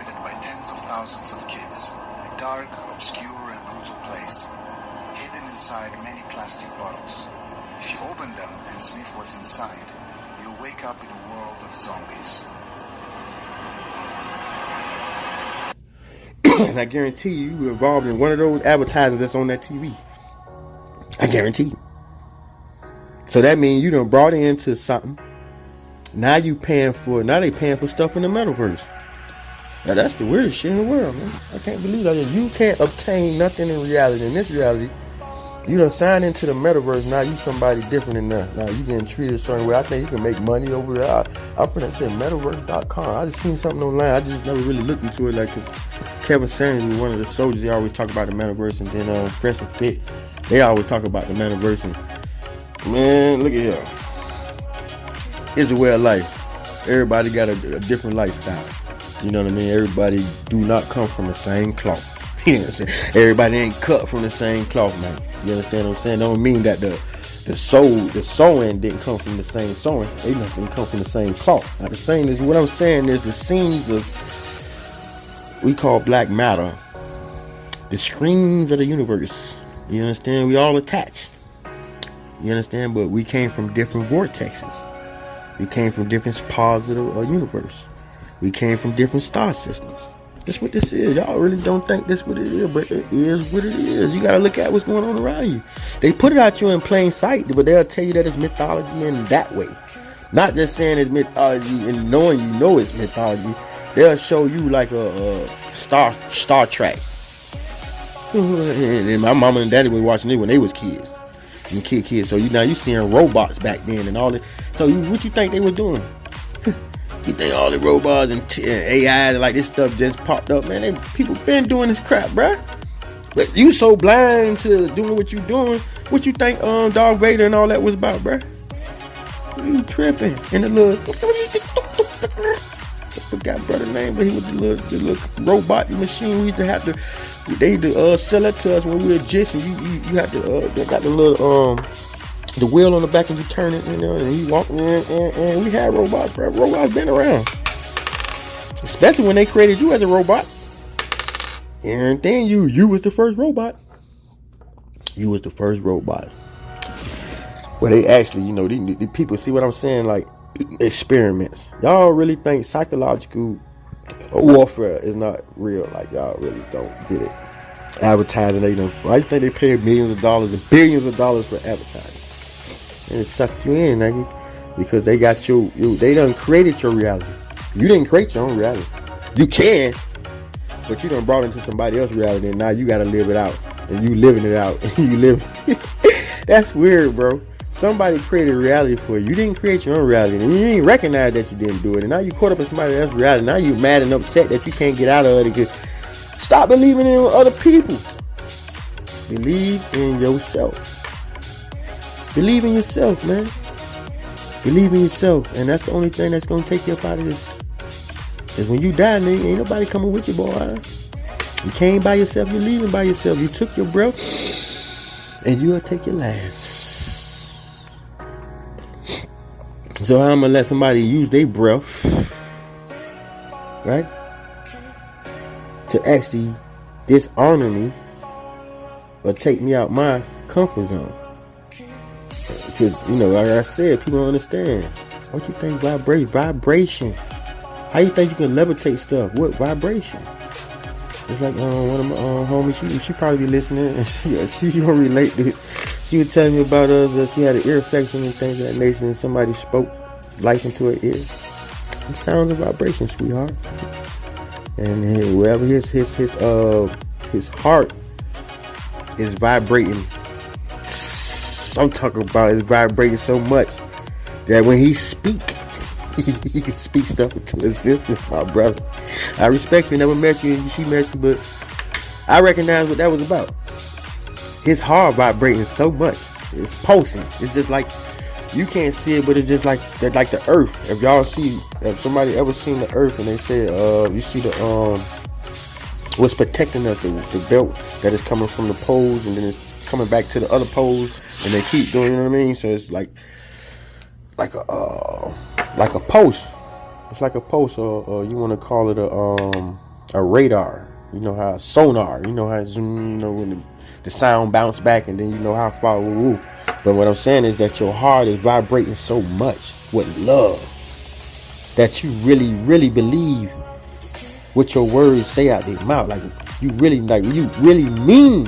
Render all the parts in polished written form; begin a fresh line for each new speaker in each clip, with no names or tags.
inhabited by tens of thousands of kids. A dark, obscure, and brutal place, hidden inside many plastic bottles. If you open them and sniff what's inside, you'll wake up in a world of zombies.
And I guarantee you were involved in one of those advertisements that's on that TV. I guarantee you. So that means you done brought into something. Now they paying for stuff in the metaverse. Now that's the weirdest shit in the world, man. I can't believe that. You can't obtain nothing in reality. In this reality, you done signed into the metaverse. Now you somebody different than that. Now you getting treated a certain way. I think you can make money over there. I'm finna say metaverse.com. I just seen something online. I just never really looked into it. Like, Kevin Sanders, one of the soldiers, they always talk about the metaverse, and then Fresh and Fit, they always talk about the metaverse. And, man, look at here. It's a way of life. Everybody got a different lifestyle. You know what I mean? Everybody do not come from the same cloth. You know what I'm saying? Everybody ain't cut from the same cloth, man. You understand what I'm saying? Don't mean that the sewing didn't come from the same sewing. They didn't come from the same cloth. Now the same is what I'm saying is the scenes of we call black matter, the screens of the universe. You understand? We all attached. You understand? But we came from different vortexes. We came from different parts of the universe. We came from different star systems. That's what this is. Y'all really don't think this what it is, but it is what it is. You gotta look at what's going on around you. They put it out you in plain sight, but they'll tell you that it's mythology in that way. Not just saying it's mythology and knowing you know it's mythology. They'll show you like a Star Trek. And my mama and daddy were watching it when they was kids. And kids. So you seeing robots back then and all that. So what you think they were doing? You think all the robots and AI like this stuff just popped up, man? People been doing this crap, bruh. But you so blind to doing what you doing. What you think Darth Vader and all that was about, bruh? You tripping? And the little I forgot brother's name, but he was the little robot machine we used to have to. They used to sell it to us when we were just, and you had to they got the little the wheel on the back and you turn it, you know, and you walk in, and we had robots, bro. Robots been around, especially when they created you as a robot. And then you was the first robot. You was the first robot. Well, they actually, you know, the people see what I'm saying, like experiments. Y'all really think psychological warfare is not real? Like y'all really don't get it. Advertising, they don't. Why you think they pay millions of dollars and billions of dollars for advertising? And it sucks you in, nigga, because they got they done created your reality. You didn't create your own reality. You can, but you done brought into somebody else's reality, and now you gotta live it out, and you living it out, and you live. That's weird, bro. Somebody created reality for you. You didn't create your own reality, and you didn't recognize that you didn't do it, and now you caught up in somebody else's reality. Now you mad and upset that you can't get out of it. Stop believing in other people. Believe in yourself. Believe in yourself, man. Believe in yourself. And that's the only thing that's going to take you up out of this. Because when you die, nigga, ain't nobody coming with you, boy. You came by yourself, you're leaving by yourself. You took your breath, and you'll take your last. So I'm going to let somebody use their breath, right, to actually dishonor me or take me out my comfort zone. Because, you know, like I said, people don't understand. What you think vibration? How you think you can levitate stuff? What vibration? It's like one of my homies, she probably be listening, and she gonna relate to it. She was telling me about us, she had an ear infection and things of that nature, and somebody spoke life into her ear. It sounds of vibration, sweetheart. And wherever his heart is vibrating, I'm talking about is vibrating so much that when he speak, he can speak stuff into existence, my brother. I respect you, never met you, and she met you, but I recognize what that was about. His heart vibrating so much, it's pulsing. It's just like, you can't see it, but it's just like the earth. If somebody ever seen the earth and they say, you see the what's protecting us, the belt that is coming from the poles and then it's coming back to the other poles, and they keep doing, you know what I mean? So it's like a post. It's like a post, or you want to call it a radar. You know how sonar. You know how when the sound bounce back, and then you know how far. Woo. But what I'm saying is that your heart is vibrating so much with love that you really, really believe what your words say out their mouth. Like you really mean,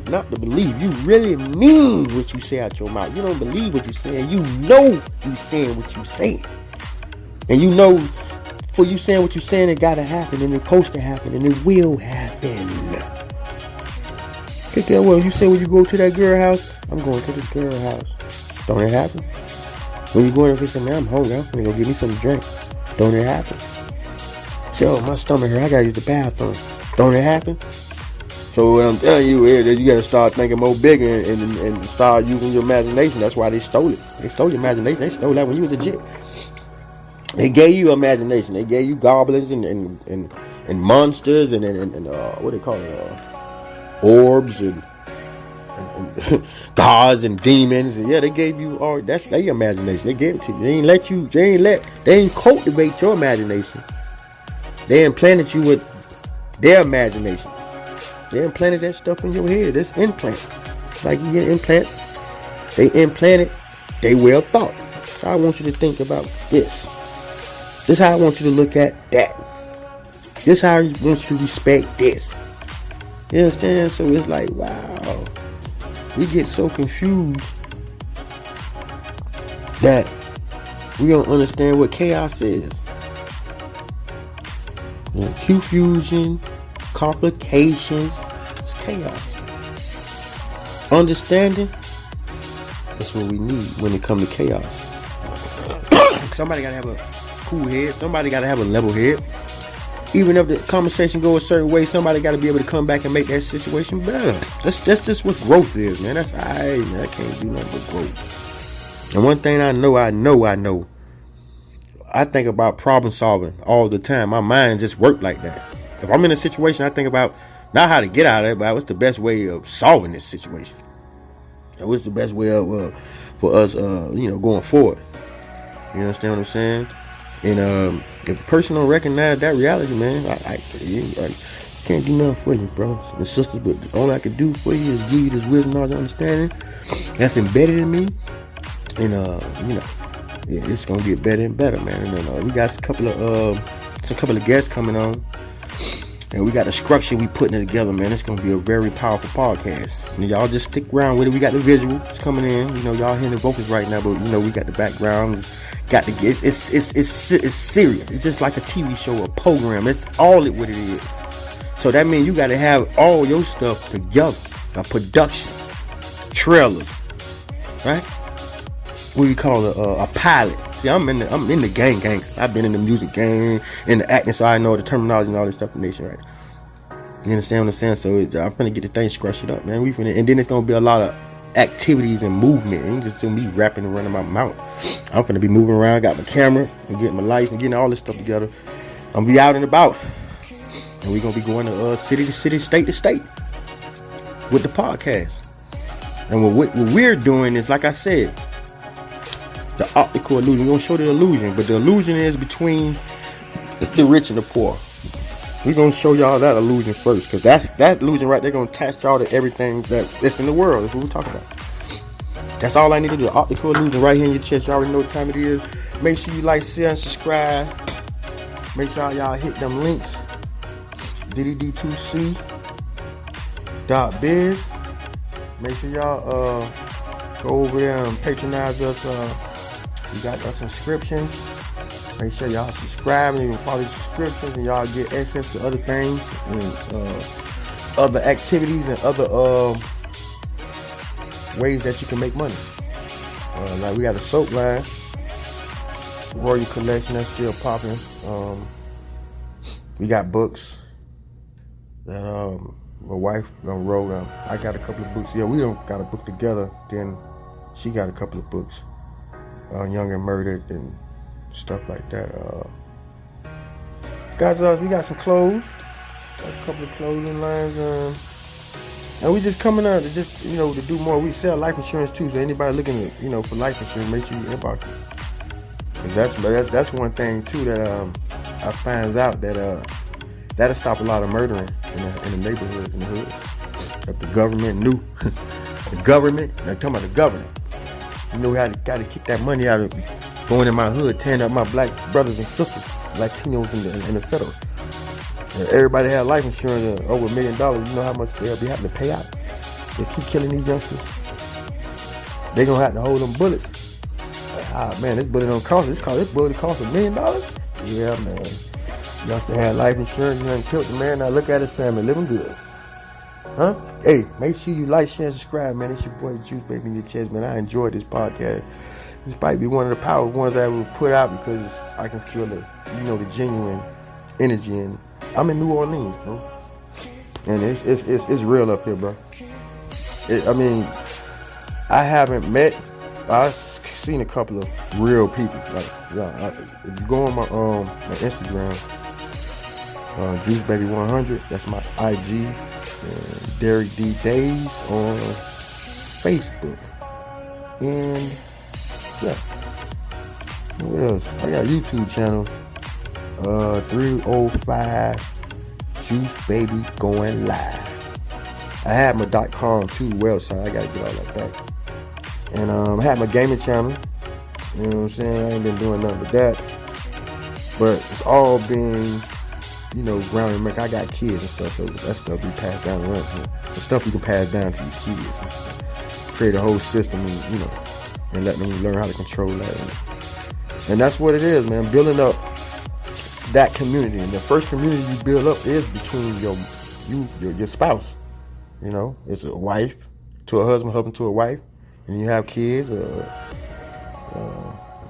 not to believe. You really mean what you say out your mouth. You don't believe what you're saying. You know you saying what you saying, and you know for you saying what you're saying, it gotta happen, and it's supposed to happen, and it will happen. Okay, well, you say when you go to that girl house, I'm going to this girl house. Don't it happen? When you go in there, you say, man, I'm hungry. I'm gonna go get me some drink. Don't it happen? Say, oh, my stomach hurt. I gotta use the bathroom. Don't it happen? So what I'm telling you is that you gotta start thinking more big and start using your imagination. That's why they stole it. They stole your imagination. They stole that when you was a jit. They gave you imagination. They gave you goblins and monsters and what they call it, orbs and gods and demons. And yeah, they gave you all. That's their imagination. They gave it to you. They ain't cultivate your imagination. They implanted you with their imagination. They implanted that stuff in your head. That's implant. Like you get implants. They implanted. They well thought. So I want you to think about this. This is how I want you to look at that. This is how I want you to respect this. You understand? So it's like, wow. We get so confused that we don't understand what chaos is. Confusion, complications, it's chaos. Understanding, that's what we need when it comes to chaos. Somebody gotta have a cool head. Somebody gotta have a level head. Even if the conversation goes a certain way, somebody got to be able to come back and make that situation better. That's just what growth is, man. That's man. I can't do nothing but growth. And one thing I know. I think about problem solving all the time. My mind just works like that. If I'm in a situation, I think about not how to get out of it, but what's the best way of solving this situation. And what's the best way of for us, going forward. You understand what I'm saying? And if a person don't recognize that reality, man, I can't do nothing for you, bro and sisters. But all I can do for you is give you this wisdom, knowledge, understanding that's embedded in me. And it's gonna get better and better, man. And then we got a couple of guests coming on, and we got the structure we putting it together, man. It's gonna be a very powerful podcast. And y'all just stick around with it. We got the visuals coming in. Y'all hearing the vocals right now, but we got the backgrounds. It's serious. It's just like a TV show, a program. It's all what it is. So that means you got to have all your stuff together. A production, trailers, right? What do you call it? A pilot. See, I'm in the gang. I've been in the music game, in the acting, so I know the terminology and all this stuff in the nation, right? You understand what I'm saying? So I'm finna get the thing scratched up, man. And then it's gonna be a lot of activities and movement. It ain't just me rapping and running my mouth. I'm finna be moving around, got my camera and getting my lights and getting all this stuff together. I'm gonna be out and about, and we're gonna be going to city to city, state to state with the podcast. And what we're doing is, like I said, the optical illusion. We're gonna show the illusion, but the illusion is between the rich and the poor. We're gonna show y'all that illusion first, because that illusion right there gonna attach y'all to everything that's in the world. That's what we're talking about. That's all I need to do. The optical illusion right here in your chest. You already know what time it is. Make sure you like, share, and subscribe. Make sure y'all hit them links. DD2C.biz. Make sure y'all go over there and patronize us. We got our subscriptions. Make sure y'all subscribe and you can follow the subscriptions, and y'all get access to other things and other activities and other ways that you can make money. Like we got a soap line, Royal Collection, that's still popping. We got books that my wife wrote. I got a couple of books. Yeah, we don't got a book together. Then she got a couple of books, Young and Murdered and stuff like that. Guys, we got some clothes. There's a couple of clothing lines, and we just coming out to just to do more. We sell life insurance too, so anybody looking at for life insurance, make sure you inbox us. That's one thing too that I finds out that That'll stop a lot of murdering in the neighborhoods, in the hoods. If the government knew, the government, I'm talking about the government, you know how to gotta kick that money out of going in my hood, tearing up my black brothers and sisters, Latinos in the center. Everybody had life insurance over $1 million. You know how much they'll be having to pay out? They keep killing these youngsters. They gonna have to hold them bullets. Like, man, this bullet don't cost. This bullet cost $1 million. Yeah, man. Youngster had life insurance. You done killed the man. Now look at his family living good. Huh? Hey, make sure you like, share, and subscribe, man. It's your boy Juice Baby in your chest, man. I enjoyed this podcast. This might be one of the powerful ones I will put out because I can feel the genuine energy, and I'm in New Orleans, bro. And it's real up here, bro. I haven't met. I've seen a couple of real people. Like, if you go on my Instagram, Juice Baby 100. That's my IG. And Derek D Days on Facebook. And yeah. What else? I got a YouTube channel. 305 Juice Baby going live. I had my .com too website. I gotta get all that back. And I had my gaming channel. You know what I'm saying? I ain't been doing nothing with that. But it's all been, grounded. I got kids and stuff, so that stuff be passed down around. So stuff you can pass down to your kids and stuff. Create a whole system and let them learn how to control that. And that's what it is, man. Building up that community. And the first community you build up is between your spouse. It's a wife to a husband to a wife. And you have kids, a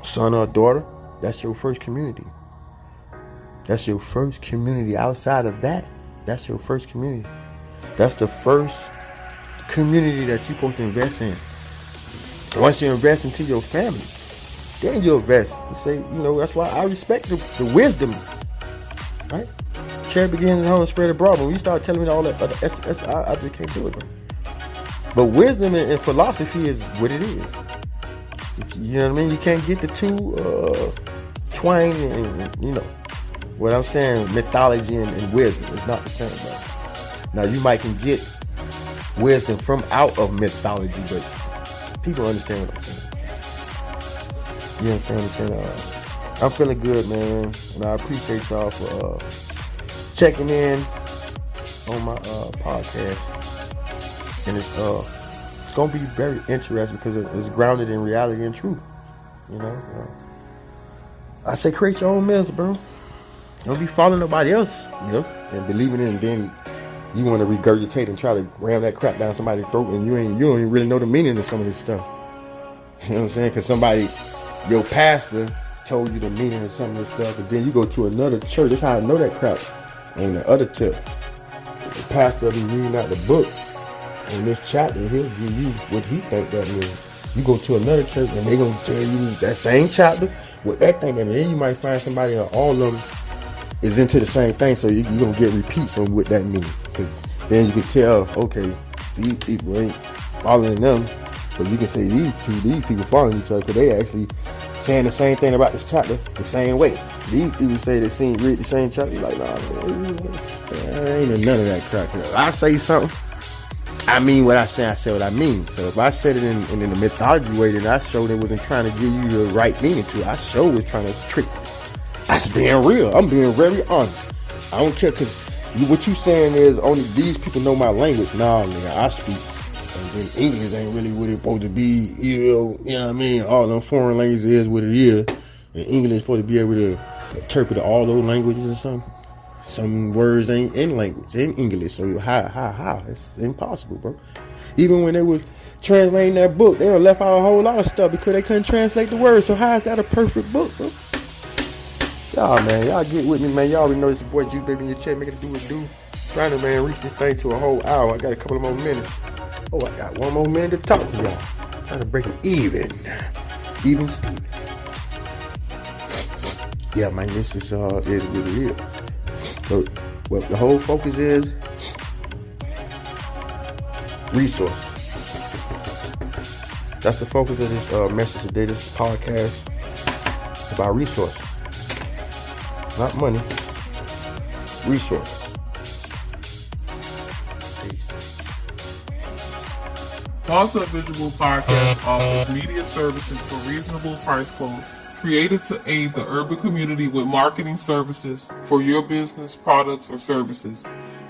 son or a daughter. That's your first community. That's your first community. Outside of that, that's your first community. That's the first community that you're supposed to invest in. Once you invest into your family, then you invest. You say, that's why I respect the wisdom, right? Share begins at home and spread abroad. When you start telling me all that, I just can't do it, bro. But wisdom and philosophy is what it is. You know what I mean? You can't get the two twined and what I'm saying, mythology and wisdom is not the same, bro. Now you might can get wisdom from out of mythology, but people understand what I'm saying. You understand what I'm saying? I'm feeling good, man, and I appreciate y'all for checking in on my podcast. And it's gonna be very interesting because it's grounded in reality and truth. I say create your own myths, bro. Don't be following nobody else, and believing in it, and then you want to regurgitate and try to ram that crap down somebody's throat, and you don't even really know the meaning of some of this stuff. You know what I'm saying? Because your pastor told you the meaning of some of this stuff, and then you go to another church. That's how I know that crap. On the other tip, the pastor will be reading out the book. In this chapter, he'll give you what he think that means. You go to another church and they're going to tell you that same chapter, what that thing that means. Then you might find somebody or all of them is into the same thing, so you're going to get repeats on what that means. Because then you can tell, okay, these people ain't following them, but you can say these people following each other because they actually saying the same thing about this chapter the same way. These people say they read the same chapter, you're like, nah, man, ain't none of that crap. I say something, I mean what I say, I say what I mean. So if I said it in the mythology way, then I showed it wasn't trying to give you the right meaning to it. I showed was trying to trick you. That's being real. I'm being very honest. I don't care because what you saying is only these people know my language. Nah, nigga, I speak. And then English ain't really what it's supposed to be. You know what I mean? All them foreign languages is what it is. And English is supposed to be able to interpret all those languages or something. Some words ain't in language, in English. So how? It's impossible, bro. Even when they were translating that book, they were left out a whole lot of stuff because they couldn't translate the words. So how is that a perfect book, bro? Y'all, man, y'all get with me, man. Y'all already know this boy Juice Baby in your chat, making it do what do. Trying to, man, reach this thing to a whole hour. I got a couple of more minutes. Oh, I got one more minute to talk to y'all. Trying to break it even. Even Steven. Yeah, man, this is what it is. So, what the whole focus is, resources. That's the focus of this message today, this podcast. It's about resources. Not money. resources.
Boss Up Visual Podcast offers media services for reasonable price quotes, created to aid the urban community with marketing services for your business, products, or services.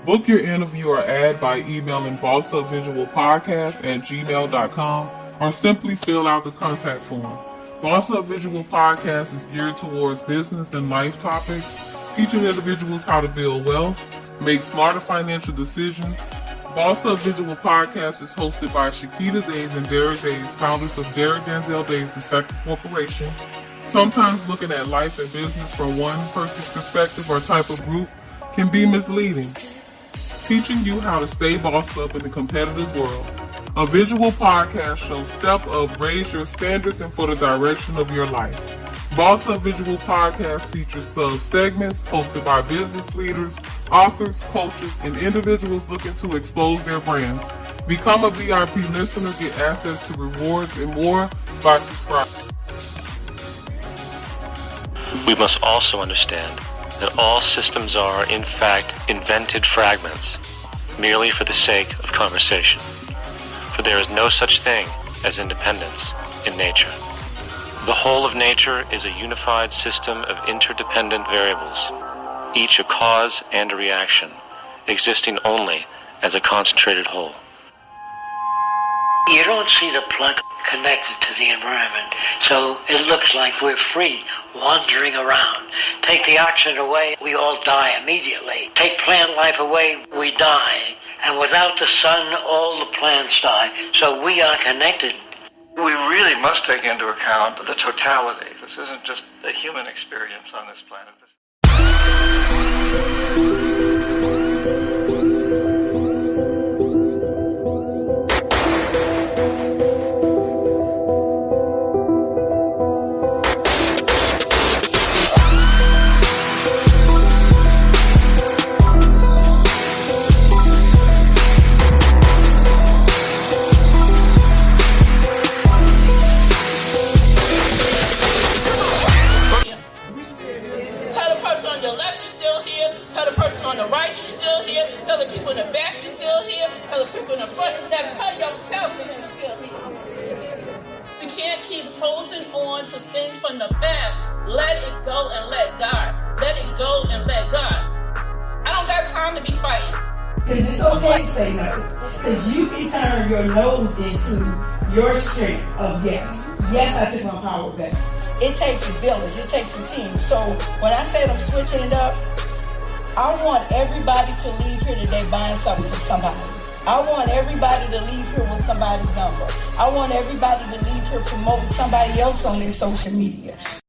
Book your interview or ad by emailing bossupvisualpodcast@gmail.com or simply fill out the contact form. Boss Up Visual Podcast is geared towards business and life topics, teaching individuals how to build wealth, make smarter financial decisions. Boss Up Visual Podcast is hosted by Shakita Days and Derek Days, founders of Derek Denzel Days II Corporation. Sometimes looking at life and business from one person's perspective or type of group can be misleading. Teaching you how to stay bossed up in the competitive world. A visual podcast shows step up, raise your standards, and for the direction of your life. Boss Up Visual Podcast features sub-segments hosted by business leaders, authors, coaches, and individuals looking to expose their brands. Become a VIP listener, get access to rewards and more by subscribing.
We must also understand that all systems are, in fact, invented fragments, merely for the sake of conversation. For there is no such thing as independence in nature. The whole of nature is a unified system of interdependent variables, each a cause and a reaction, existing only as a concentrated whole.
You don't see the plug connected to the environment, so it looks like we're free, wandering around. Take the oxygen away, we all die immediately. Take plant life away, we die. And without the sun, all the plants die. So we are connected.
We really must take into account the totality. This isn't just a human experience on this planet.
Holding on to things from the past. Let it go and let God. Let it go and let God. I don't got time to be fighting.
Because it's okay to say no. Because you can turn your nose into your strength of yes. Yes, I took my power back. It takes a village. It takes a team. So when I said I'm switching it up, I want everybody to leave here today buying something from somebody. I want everybody to leave here with somebody's number. I want everybody to leave here promoting somebody else on their social media.